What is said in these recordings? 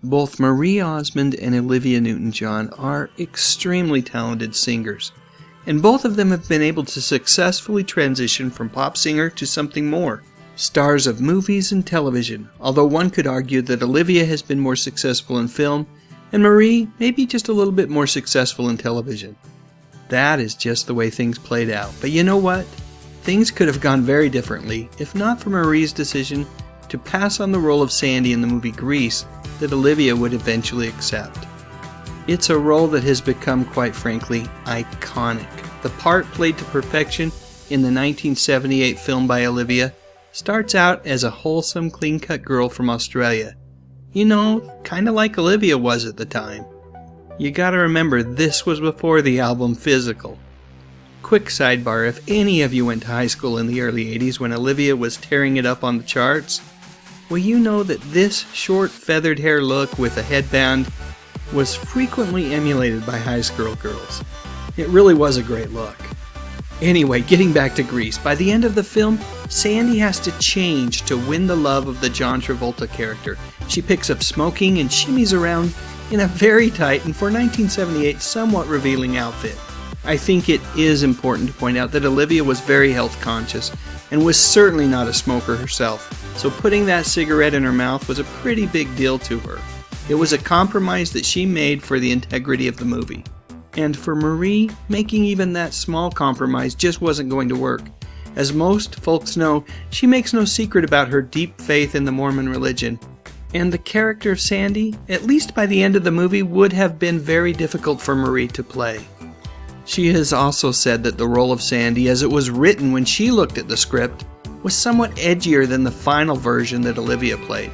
Both Marie Osmond and Olivia Newton-John are extremely talented singers, and both of them have been able to successfully transition from pop singer to something more. Stars of movies and television, although one could argue that Olivia has been more successful in film, and Marie maybe just a little bit more successful in television. That is just the way things played out. But you know what? Things could have gone very differently if not for Marie's decision to pass on the role of Sandy in the movie Grease that Olivia would eventually accept. It's a role that has become, quite frankly, iconic. The part played to perfection in the 1978 film by Olivia starts out as a wholesome, clean-cut girl from Australia. You know, kinda like Olivia was at the time. You gotta remember, this was before the album Physical. Quick sidebar, if any of you went to high school in the early 80s when Olivia was tearing it up on the charts, well, you know that this short feathered hair look with a headband was frequently emulated by high school girls. It really was a great look. Anyway, getting back to Grease, by the end of the film, Sandy has to change to win the love of the John Travolta character. She picks up smoking and shimmies around in a very tight and, for 1978, somewhat revealing outfit. I think it is important to point out that Olivia was very health conscious and was certainly not a smoker herself, so putting that cigarette in her mouth was a pretty big deal to her. It was a compromise that she made for the integrity of the movie. And for Marie, making even that small compromise just wasn't going to work. As most folks know, she makes no secret about her deep faith in the Mormon religion. And the character of Sandy, at least by the end of the movie, would have been very difficult for Marie to play. She has also said that the role of Sandy, as it was written when she looked at the script, was somewhat edgier than the final version that Olivia played.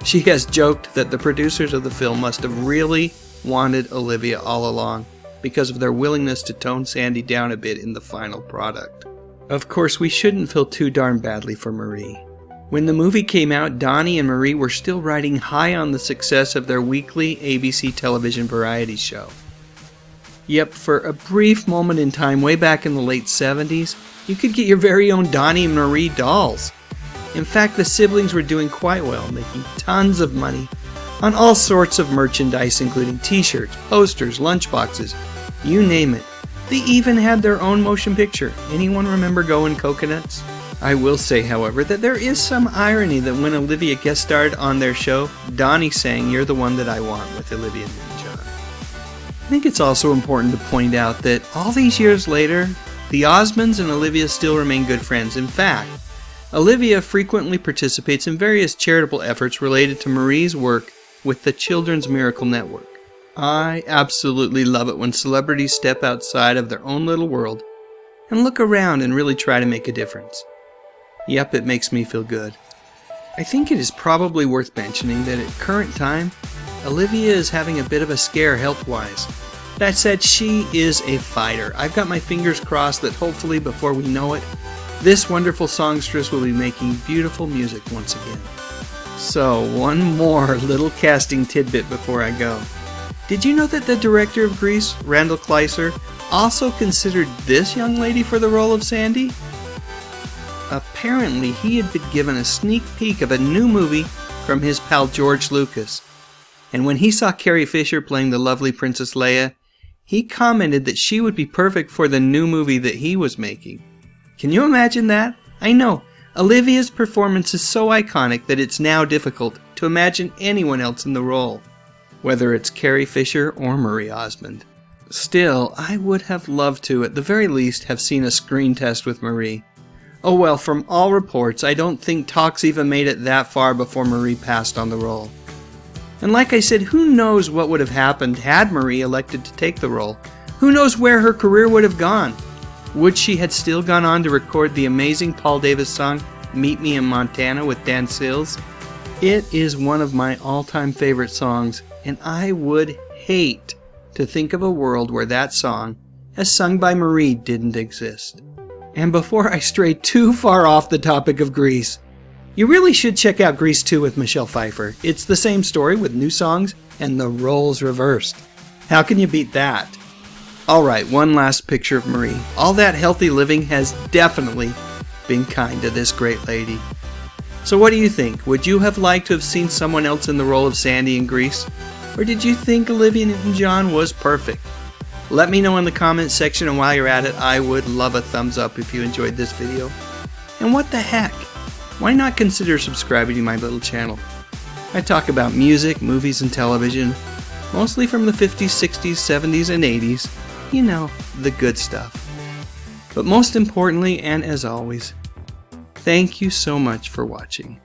She has joked that the producers of the film must have really wanted Olivia all along, because of their willingness to tone Sandy down a bit in the final product. Of course, we shouldn't feel too darn badly for Marie. When the movie came out, Donnie and Marie were still riding high on the success of their weekly ABC television variety show. Yep, for a brief moment in time way back in the late 70s, you could get your very own Donnie and Marie dolls. In fact, the siblings were doing quite well, making tons of money on all sorts of merchandise, including t-shirts, posters, lunchboxes, you name it. They even had their own motion picture. Anyone remember Goin' Coconuts? I will say, however, that there is some irony that when Olivia guest starred on their show, Donnie sang You're the One That I Want with Olivia Newton-John. I think it's also important to point out that all these years later, the Osmonds and Olivia still remain good friends. In fact, Olivia frequently participates in various charitable efforts related to Marie's work with the Children's Miracle Network. I absolutely love it when celebrities step outside of their own little world and look around and really try to make a difference. Yep, it makes me feel good. I think it is probably worth mentioning that at current time, Olivia is having a bit of a scare health-wise. That said, she is a fighter. I've got my fingers crossed that hopefully before we know it, this wonderful songstress will be making beautiful music once again. So, one more little casting tidbit before I go. Did you know that the director of Grease, Randall Kleiser, also considered this young lady for the role of Sandy? Apparently, he had been given a sneak peek of a new movie from his pal George Lucas. And when he saw Carrie Fisher playing the lovely Princess Leia, he commented that she would be perfect for the new movie that he was making. Can you imagine that? I know. Olivia's performance is so iconic that it's now difficult to imagine anyone else in the role, whether it's Carrie Fisher or Marie Osmond. Still, I would have loved to, at the very least, have seen a screen test with Marie. Oh well, from all reports, I don't think talks even made it that far before Marie passed on the role. And like I said, who knows what would have happened had Marie elected to take the role? Who knows where her career would have gone? Would she had still gone on to record the amazing Paul Davis song, Meet Me in Montana with Dan Sills? It is one of my all-time favorite songs, and I would hate to think of a world where that song, as sung by Marie, didn't exist. And before I stray too far off the topic of Grease, you really should check out Grease 2 with Michelle Pfeiffer. It's the same story with new songs and the roles reversed. How can you beat that? Alright, one last picture of Marie. All that healthy living has definitely been kind to this great lady. So what do you think? Would you have liked to have seen someone else in the role of Sandy in Grease? Or did you think Olivia Newton-John was perfect? Let me know in the comments section, and while you're at it, I would love a thumbs up if you enjoyed this video. And what the heck? Why not consider subscribing to my little channel? I talk about music, movies, and television, mostly from the 50s, 60s, 70s, and 80s. You know, the good stuff. But most importantly, and as always, thank you so much for watching.